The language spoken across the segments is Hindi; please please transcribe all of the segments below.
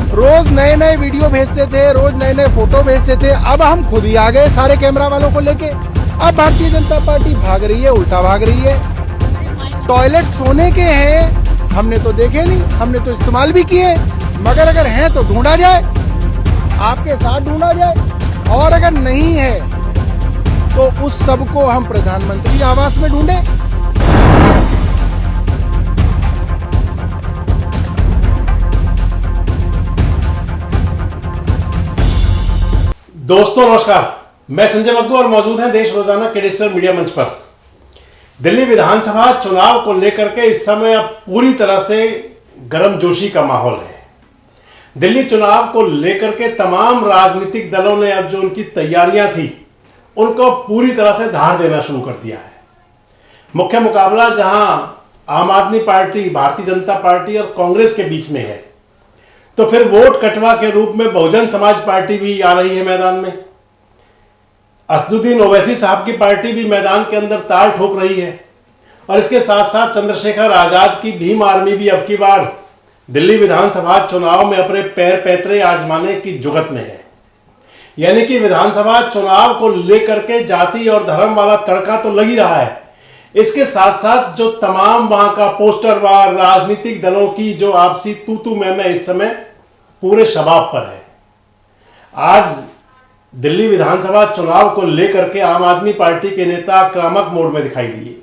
रोज नए नए वीडियो भेजते थे, रोज नए नए फोटो भेजते थे। अब हम खुद ही आ गए सारे कैमरा वालों को लेके। अब भारतीय जनता पार्टी भाग रही है, उल्टा भाग रही है। टॉयलेट सोने के हैं, हमने तो देखे नहीं, हमने तो इस्तेमाल भी किए, मगर अगर हैं तो ढूंढा जाए, आपके साथ ढूंढा जाए। और अगर नहीं है तो उस सब को हम प्रधानमंत्री आवास में ढूंढे। दोस्तों नमस्कार, मैं संजय मग्गू और मौजूद हैं देश रोजाना के डिजिटल मीडिया मंच पर। दिल्ली विधानसभा चुनाव को लेकर के इस समय अब पूरी तरह से गर्मजोशी का माहौल है। दिल्ली चुनाव को लेकर के तमाम राजनीतिक दलों ने अब जो उनकी तैयारियां थी उनको पूरी तरह से धार देना शुरू कर दिया है। मुख्य मुकाबला जहां आम आदमी पार्टी, भारतीय जनता पार्टी और कांग्रेस के बीच में है, तो फिर वोट कटवा के रूप में बहुजन समाज पार्टी भी आ रही है मैदान में। असदुद्दीन ओवैसी साहब की पार्टी भी मैदान के अंदर ताल ठोक रही है। और इसके साथ साथ चंद्रशेखर आजाद की भीम आर्मी भी अब की बार दिल्ली विधानसभा चुनाव में अपने पैर पैतरे आजमाने की जुगत में है। यानी कि विधानसभा चुनाव को लेकर के जाति और धर्म वाला तड़का तो लग ही रहा है, इसके साथ साथ जो तमाम वहां का पोस्टरवार राजनीतिक दलों की जो आपसी तू मैं इस समय पूरे शबाब पर है। आज दिल्ली विधानसभा चुनाव को लेकर के आम आदमी पार्टी के नेता आक्रामक मोड में दिखाई दिए।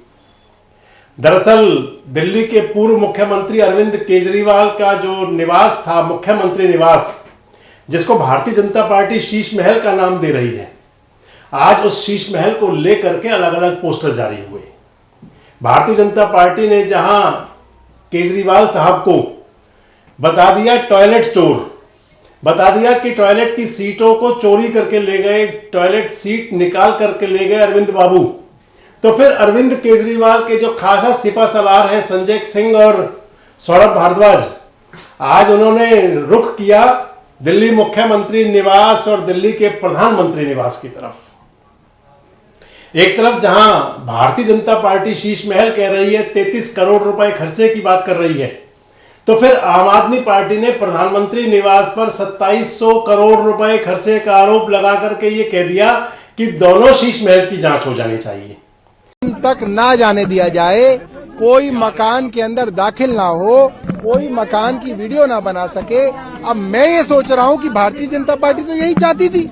दरअसल दिल्ली के पूर्व मुख्यमंत्री अरविंद केजरीवाल का जो निवास था, मुख्यमंत्री निवास, जिसको भारतीय जनता पार्टी शीश महल का नाम दे रही है, आज उस शीश महल को लेकर के अलग अलग पोस्टर जारी हुए। भारतीय जनता पार्टी ने जहां केजरीवाल साहब को बता दिया टॉयलेट चोर, बता दिया कि टॉयलेट की सीटों को चोरी करके ले गए, टॉयलेट सीट निकाल करके ले गए अरविंद बाबू, तो फिर अरविंद केजरीवाल के जो खासा सिपा सलार हैं संजय सिंह और सौरभ भारद्वाज, आज उन्होंने रुख किया दिल्ली मुख्यमंत्री निवास और दिल्ली के प्रधानमंत्री निवास की तरफ। एक तरफ जहां भारतीय जनता पार्टी शीश महल कह रही है, 33 करोड़ रुपए खर्चे की बात कर रही है, तो फिर आम आदमी पार्टी ने प्रधानमंत्री निवास पर 2700 करोड़ रुपए खर्चे का आरोप लगा करके ये कह दिया कि दोनों शीश महल की जांच हो जानी चाहिए। तक ना जाने दिया जाए, कोई मकान के अंदर दाखिल ना हो, कोई मकान की वीडियो ना बना सके। अब मैं ये सोच रहा हूं कि भारतीय जनता पार्टी तो यही चाहती थी,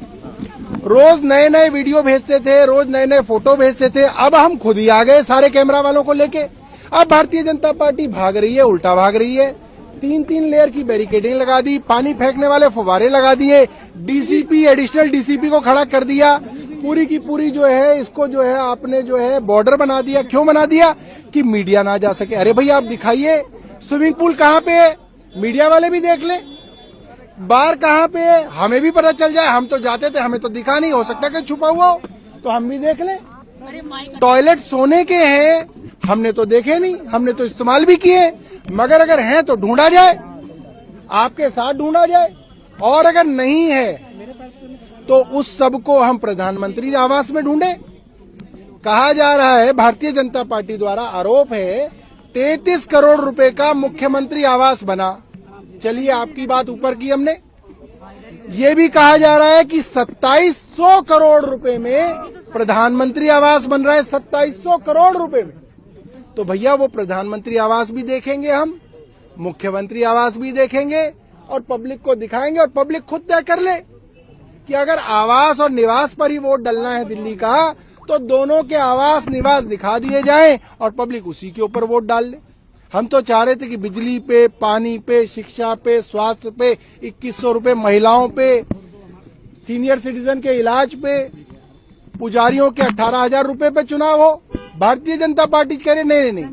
रोज नए नए वीडियो भेजते थे, रोज नए नए फोटो भेजते थे। अब हम खुद ही आ गए सारे कैमरा वालों को लेके। अब भारतीय जनता पार्टी भाग रही है, उल्टा भाग रही है। 3-3 लेयर की बैरिकेडिंग लगा दी, पानी फेंकने वाले फुवारे लगा दिए, डीसीपी एडिशनल डीसीपी को खड़ा कर दिया। पूरी की पूरी जो है इसको जो है आपने जो है बॉर्डर बना दिया। क्यों बना दिया? कि मीडिया ना जा सके। अरे भैया आप दिखाइए स्विमिंग पूल कहाँ पे है, मीडिया वाले भी देख ले। बार कहाँ पे है, हमें भी पता चल जाए। हम तो जाते थे, हमें तो दिखा नहीं, हो सकता कि छुपा हुआ हो तो हम भी देख लें। टॉयलेट सोने के हैं, हमने तो देखे नहीं, हमने तो इस्तेमाल भी किए, मगर अगर हैं तो ढूंढा जाए, आपके साथ ढूंढा जाए। और अगर नहीं है तो उस सब को हम प्रधानमंत्री आवास में ढूंढे। कहा जा रहा है, भारतीय जनता पार्टी द्वारा आरोप है 33 करोड़ रुपए का मुख्यमंत्री आवास बना। चलिए आपकी बात ऊपर की हमने। ये भी कहा जा रहा है कि 2700 करोड़ रुपए में प्रधानमंत्री आवास बन रहा है, 2700 करोड़ रुपए में। तो भैया वो प्रधानमंत्री आवास भी देखेंगे हम, मुख्यमंत्री आवास भी देखेंगे और पब्लिक को दिखाएंगे। और पब्लिक खुद तय कर ले कि अगर आवास और निवास पर ही वोट डालना है दिल्ली का, तो दोनों के आवास निवास दिखा दिए जाएं और पब्लिक उसी के ऊपर वोट डाल ले। हम तो चाह रहे थे कि बिजली पे, पानी पे, शिक्षा पे, स्वास्थ्य पे 2100 रुपए, महिलाओं पे, सीनियर सिटीजन के इलाज पे, पुजारियों के 18,000 रुपए पे चुनाव हो। भारतीय जनता पार्टी कह रही नहीं,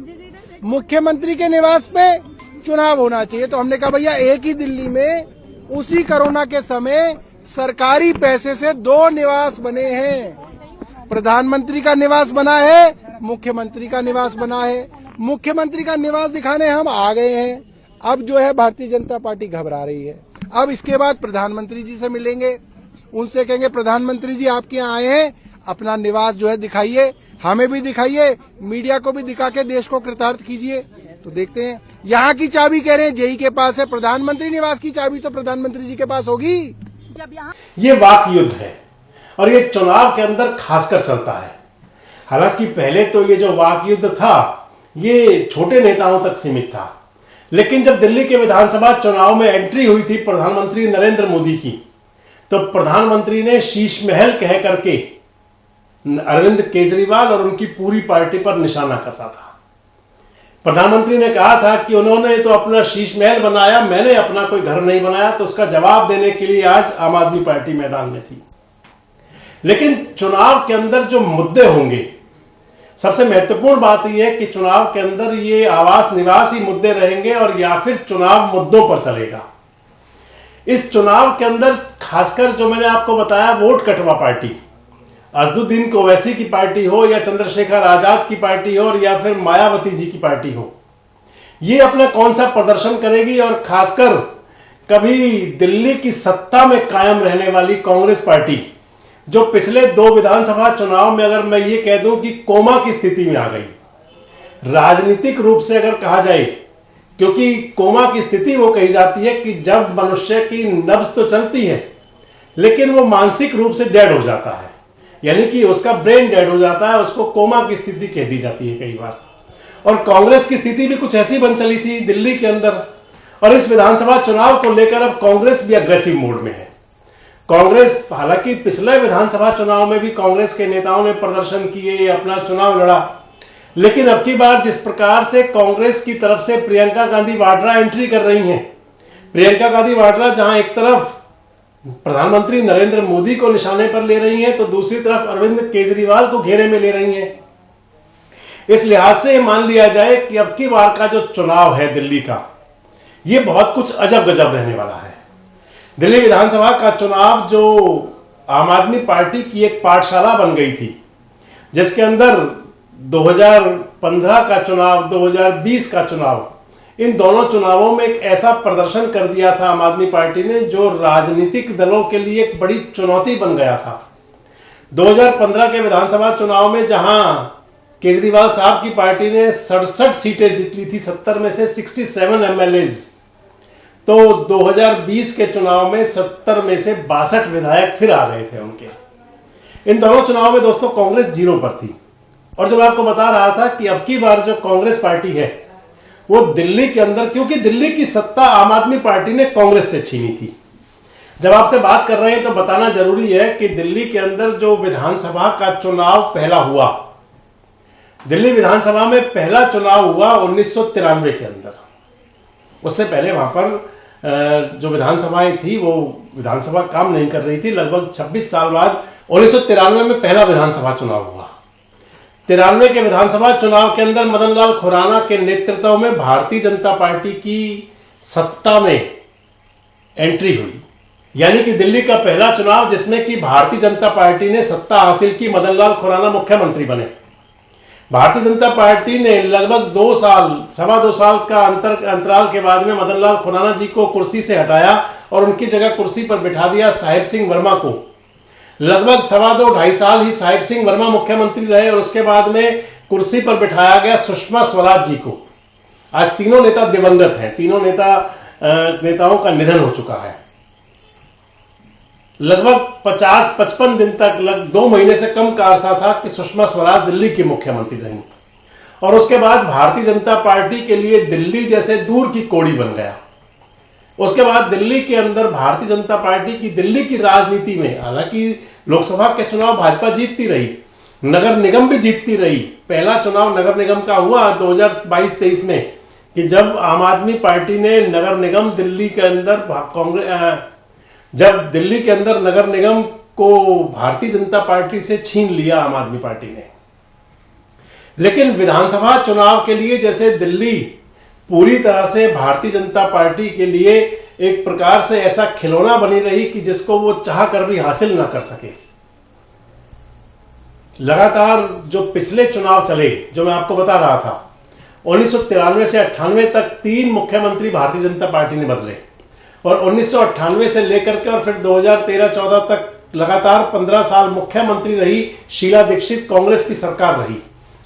मुख्यमंत्री के निवास पे चुनाव होना चाहिए। तो हमने कहा भैया एक ही दिल्ली में उसी कोरोना के समय सरकारी पैसे से 2 निवास बने हैं। प्रधानमंत्री का निवास बना है, मुख्यमंत्री का निवास बना है। मुख्यमंत्री का निवास दिखाने हम आ गए हैं। अब जो है भारतीय जनता पार्टी घबरा रही है। अब इसके बाद प्रधानमंत्री जी से मिलेंगे, उनसे कहेंगे प्रधानमंत्री जी आपके यहाँ आए हैं, अपना निवास जो है दिखाइए, हमें भी दिखाइए, मीडिया को भी दिखा के देश को कृतार्थ कीजिए। तो देखते हैं। यहाँ की चाबी कह रहे हैं जेई के पास है, प्रधानमंत्री निवास की चाबी तो प्रधानमंत्री जी के पास होगी। जब यहाँ ये वाक युद्ध है और ये चुनाव के अंदर खासकर चलता है। हालांकि पहले तो ये जो वाक युद्ध था ये छोटे नेताओं तक सीमित था, लेकिन जब दिल्ली के विधानसभा चुनाव में एंट्री हुई थी प्रधानमंत्री नरेंद्र मोदी की, तो प्रधानमंत्री ने शीश महल कह करके अरविंद केजरीवाल और उनकी पूरी पार्टी पर निशाना कसा था। प्रधानमंत्री ने कहा था कि उन्होंने तो अपना शीश महल बनाया, मैंने अपना कोई घर नहीं बनाया, तो उसका जवाब देने के लिए आज आम आदमी पार्टी मैदान में थी। लेकिन चुनाव के अंदर जो मुद्दे होंगे, सबसे महत्वपूर्ण बात यह है कि चुनाव के अंदर ये आवास निवास ही मुद्दे रहेंगे और या फिर चुनाव मुद्दों पर चलेगा। इस चुनाव के अंदर खासकर जो मैंने आपको बताया, वोट कटवा पार्टी, अजदुद्दीन ओवैसी की पार्टी हो या चंद्रशेखर आजाद की पार्टी हो या फिर मायावती जी की पार्टी हो, ये अपना कौन सा प्रदर्शन करेगी। और खासकर कभी दिल्ली की सत्ता में कायम रहने वाली कांग्रेस पार्टी, जो पिछले 2 विधानसभा चुनाव में अगर मैं ये कह दूं कि कोमा की स्थिति में आ गई, राजनीतिक रूप से अगर कहा जाए, क्योंकि कोमा की स्थिति वो कही जाती है कि जब मनुष्य की नब्ज तो चलती है लेकिन वो मानसिक रूप से डेड हो जाता है, यानी कि उसका ब्रेन डेड हो जाता है, उसको कोमा की स्थिति कह दी जाती है कई बार। और कांग्रेस की स्थिति भी कुछ ऐसी बन चली थी दिल्ली के अंदर। और इस विधानसभा चुनाव को लेकर अब कांग्रेस भी अग्रेसिव मोड में है। कांग्रेस, हालांकि पिछले विधानसभा चुनाव में भी कांग्रेस के नेताओं ने प्रदर्शन किए, अपना चुनाव लड़ा, लेकिन अब की बार जिस प्रकार से कांग्रेस की तरफ से प्रियंका गांधी वाड्रा एंट्री कर रही हैं, प्रियंका गांधी वाड्रा जहां एक तरफ प्रधानमंत्री नरेंद्र मोदी को निशाने पर ले रही हैं, तो दूसरी तरफ अरविंद केजरीवाल को घेरे में ले रही हैं। इस लिहाज से मान लिया जाए कि अब की बार का जो चुनाव है दिल्ली का, ये बहुत कुछ अजब गजब रहने वाला है। दिल्ली विधानसभा का चुनाव जो आम आदमी पार्टी की एक पाठशाला बन गई थी, जिसके अंदर 2015 का चुनाव, 2020 का चुनाव, इन दोनों चुनावों में एक ऐसा प्रदर्शन कर दिया था आम आदमी पार्टी ने जो राजनीतिक दलों के लिए एक बड़ी चुनौती बन गया था। 2015 के विधानसभा चुनाव में जहां केजरीवाल साहब की पार्टी ने 67 सीटें जीत ली थी, 70 में से 67 एमएलएज, तो 2020 के चुनाव में 70 में से 62 विधायक फिर आ गए थे उनके। इन दोनों चुनाव में दोस्तों कांग्रेस 0 पर थी। और जो मैं आपको बता रहा था कि अब की बार जो कांग्रेस पार्टी है वो दिल्ली के अंदर, क्योंकि दिल्ली की सत्ता आम आदमी पार्टी ने कांग्रेस से छीनी थी। जब आपसे बात कर रहे हैं तो बताना जरूरी है कि दिल्ली के अंदर जो विधानसभा का चुनाव पहला हुआ, दिल्ली विधानसभा में पहला चुनाव हुआ 1993 के अंदर। उससे पहले वहां पर जो विधानसभाएं थी वो विधानसभा काम नहीं कर रही थी। लगभग 26 साल बाद 1993 में पहला विधानसभा चुनाव हुआ। 93 के विधानसभा चुनाव के अंदर मदन लाल खुराना के नेतृत्व में भारतीय जनता पार्टी की सत्ता में एंट्री हुई, यानी कि दिल्ली का पहला चुनाव जिसमें कि भारतीय जनता पार्टी ने सत्ता हासिल की, मदन लाल खुराना मुख्यमंत्री बने। भारतीय जनता पार्टी ने लगभग 2 साल, 2.25 साल का अंतराल के बाद में मदन लाल खुराना जी को कुर्सी से हटाया और उनकी जगह कुर्सी पर बिठा दिया साहिब सिंह वर्मा को। लगभग 2.5 साल ही साहिब सिंह वर्मा मुख्यमंत्री रहे और उसके बाद में कुर्सी पर बिठाया गया सुषमा स्वराज जी को। आज तीनों नेता दिवंगत हैं, तीनों नेताओं का निधन हो चुका है। लगभग 50-55 दिन तक, 2 महीने से कम का अरसा था कि सुषमा स्वराज दिल्ली की मुख्यमंत्री रही और उसके बाद भारतीय जनता पार्टी के लिए दिल्ली जैसे दूर की कोड़ी बन गया। उसके बाद दिल्ली के अंदर भारतीय जनता पार्टी की दिल्ली की राजनीति में, हालांकि लोकसभा के चुनाव भाजपा जीतती रही, नगर निगम भी जीतती रही। पहला चुनाव नगर निगम का हुआ 2022-23 में कि जब आम आदमी पार्टी ने नगर निगम दिल्ली के अंदर जब दिल्ली के अंदर नगर निगम को भारतीय जनता पार्टी से छीन लिया आम आदमी पार्टी ने। लेकिन विधानसभा चुनाव के लिए जैसे दिल्ली पूरी तरह से भारतीय जनता पार्टी के लिए एक प्रकार से ऐसा खिलौना बनी रही कि जिसको वो चाह कर भी हासिल ना कर सके। लगातार जो पिछले चुनाव चले, जो मैं आपको बता रहा था, 1993 से 98 तक 3 मुख्यमंत्री भारतीय जनता पार्टी ने बदले और 1998 से लेकर के और फिर 2013-14 तक लगातार 15 साल मुख्यमंत्री रही शीला दीक्षित, कांग्रेस की सरकार रही।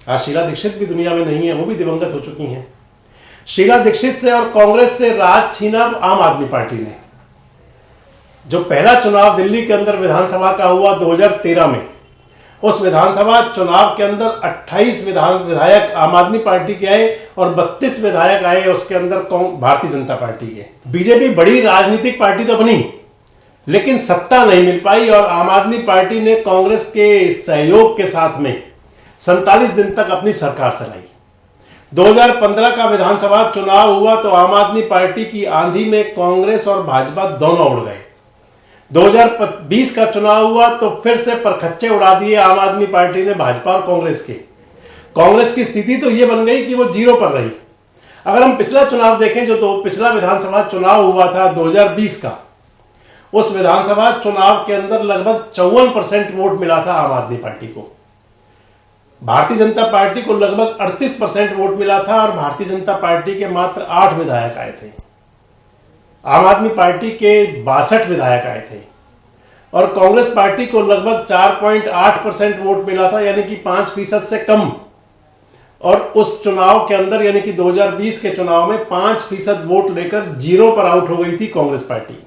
आज शीला दीक्षित भी दुनिया में नहीं है, वो भी दिवंगत हो चुकी हैं। शीला दीक्षित से और कांग्रेस से राज छीना आम आदमी पार्टी ने। जो पहला चुनाव दिल्ली के अंदर विधानसभा का हुआ 2013 में, उस विधानसभा चुनाव के अंदर 28 विधायक आम आदमी पार्टी के आए और 32 विधायक आए उसके अंदर भारतीय जनता पार्टी के। बीजेपी बड़ी राजनीतिक पार्टी तो बनी, लेकिन सत्ता नहीं मिल पाई और आम आदमी पार्टी ने कांग्रेस के सहयोग के साथ में 47 दिन तक अपनी सरकार चलाई। 2015 का विधानसभा चुनाव हुआ तो आम आदमी पार्टी की आंधी में कांग्रेस और भाजपा दोनों उड़ गए। 2020 का चुनाव हुआ तो फिर से परखच्चे उड़ा दिए आम आदमी पार्टी ने भाजपा और कांग्रेस के। कांग्रेस की स्थिति तो ये बन गई कि वो जीरो पर रही। अगर हम पिछला चुनाव देखें, जो पिछला विधानसभा चुनाव हुआ था 2020 का, उस विधानसभा चुनाव के अंदर लगभग 54% वोट मिला था आम आदमी पार्टी को। भारतीय जनता पार्टी को लगभग 38% वोट मिला था और भारतीय जनता पार्टी के मात्र 8 विधायक आए थे। आम आदमी पार्टी के 62 विधायक आए थे और कांग्रेस पार्टी को लगभग 4.8% वोट मिला था, यानी कि 5% से कम। और उस चुनाव के अंदर यानी कि 2020 के चुनाव में 5% वोट लेकर जीरो पर आउट हो गई थी कांग्रेस पार्टी।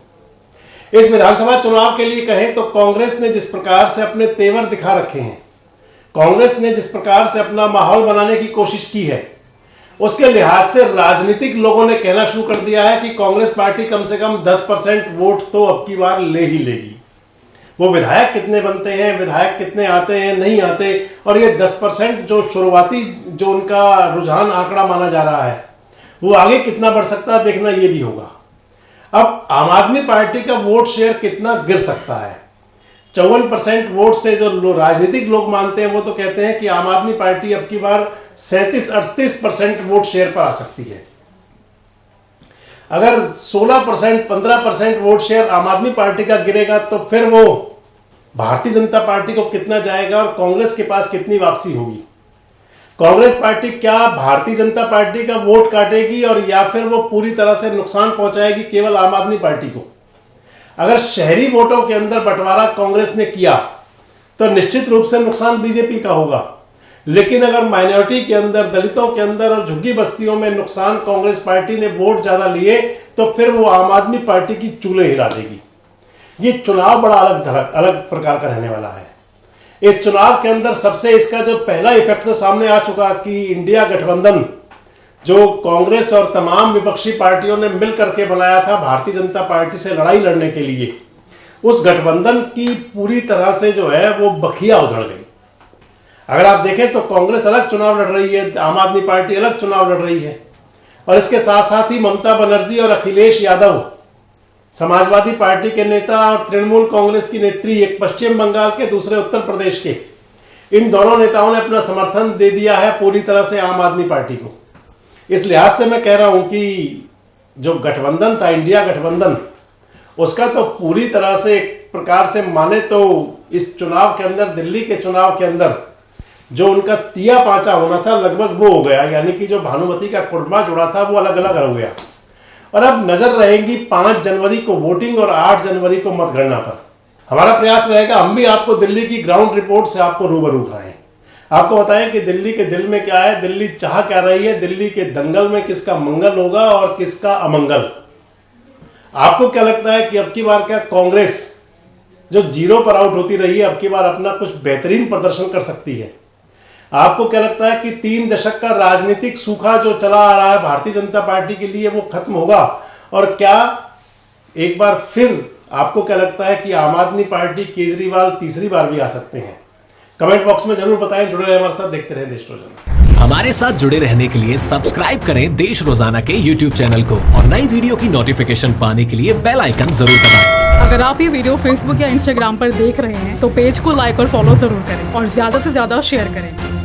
इस विधानसभा चुनाव के लिए कहें तो कांग्रेस ने जिस प्रकार से अपने तेवर दिखा रखे हैं, कांग्रेस ने जिस प्रकार से अपना माहौल बनाने की कोशिश की है, उसके लिहाज से राजनीतिक लोगों ने कहना शुरू कर दिया है कि कांग्रेस पार्टी कम से कम 10% वोट तो अब की बार ले ही लेगी। वो विधायक कितने बनते हैं, विधायक कितने आते हैं, नहीं आते, और ये 10% जो शुरुआती जो उनका रुझान आंकड़ा माना जा रहा है, वो आगे कितना बढ़ सकता है देखना ये भी होगा। अब आम आदमी पार्टी का वोट शेयर कितना गिर सकता है। 54% वोट से जो राजनीतिक लोग मानते हैं वो तो कहते हैं कि आम आदमी पार्टी अब की बार 37-38% वोट शेयर पर आ सकती है। अगर 16% 15% वोट शेयर आम आदमी पार्टी का गिरेगा तो फिर वो भारतीय जनता पार्टी को कितना जाएगा और कांग्रेस के पास कितनी वापसी होगी। कांग्रेस पार्टी क्या भारतीय जनता पार्टी का वोट काटेगी और या फिर वो पूरी तरह से नुकसान पहुंचाएगी केवल आम आदमी पार्टी को। अगर शहरी वोटों के अंदर बंटवारा कांग्रेस ने किया तो निश्चित रूप से नुकसान बीजेपी का होगा, लेकिन अगर माइनॉरिटी के अंदर, दलितों के अंदर और झुग्गी बस्तियों में नुकसान कांग्रेस पार्टी ने वोट ज्यादा लिए तो फिर वो आम आदमी पार्टी की चूल्हे हिला देगी। ये चुनाव बड़ा अलग प्रकार का रहने वाला है। इस चुनाव के अंदर सबसे इसका जो पहला इफेक्ट तो सामने आ चुका कि इंडिया गठबंधन जो कांग्रेस और तमाम विपक्षी पार्टियों ने मिल करके बनाया था भारतीय जनता पार्टी से लड़ाई लड़ने के लिए, उस गठबंधन की पूरी तरह से जो है वो बखिया उधड़ गई। अगर आप देखें तो कांग्रेस अलग चुनाव लड़ रही है, आम आदमी पार्टी अलग चुनाव लड़ रही है, और इसके साथ साथ ही ममता बनर्जी और अखिलेश यादव, समाजवादी पार्टी के नेता और तृणमूल कांग्रेस की नेत्री, एक पश्चिम बंगाल के, दूसरे उत्तर प्रदेश के, इन दोनों नेताओं ने अपना समर्थन दे दिया है पूरी तरह से आम आदमी पार्टी को। इस लिहाज से मैं कह रहा हूं कि जो गठबंधन था, इंडिया गठबंधन, उसका तो पूरी तरह से एक प्रकार से माने तो इस चुनाव के अंदर, दिल्ली के चुनाव के अंदर जो उनका तिया पांचा होना था लगभग वो हो गया, यानी कि जो भानुमति का कुर्मा जुड़ा था वो अलग अलग हो गया। और अब नजर रहेगी 5 जनवरी को वोटिंग और 8 जनवरी को मतगणना पर। हमारा प्रयास रहेगा हम भी आपको दिल्ली की ग्राउंड रिपोर्ट से आपको रूबरू कराएं, आपको बताएं कि दिल्ली के दिल में क्या है, दिल्ली चाह क्या रही है, दिल्ली के दंगल में किसका मंगल होगा और किसका अमंगल। आपको क्या लगता है कि अब की बार क्या कांग्रेस जो जीरो पर आउट होती रही है अब की बार अपना कुछ बेहतरीन प्रदर्शन कर सकती है? आपको क्या लगता है कि 3 दशक का राजनीतिक सूखा जो चला आ रहा है भारतीय जनता पार्टी के लिए वो खत्म होगा? और क्या एक बार फिर आपको क्या लगता है कि आम आदमी पार्टी, केजरीवाल तीसरी बार भी आ सकते हैं? कमेंट बॉक्स में जरूर बताएं। जुड़े रहे हमारे साथ, देखते रहे देश रोजाना। हमारे साथ जुड़े रहने के लिए सब्सक्राइब करें देश रोजाना के YouTube चैनल को और नई वीडियो की नोटिफिकेशन पाने के लिए बेल आइकन जरूर दबाएं। अगर आप ये वीडियो Facebook या Instagram पर देख रहे हैं तो पेज को लाइक और फॉलो जरूर करें और ज्यादा से ज्यादा शेयर करें।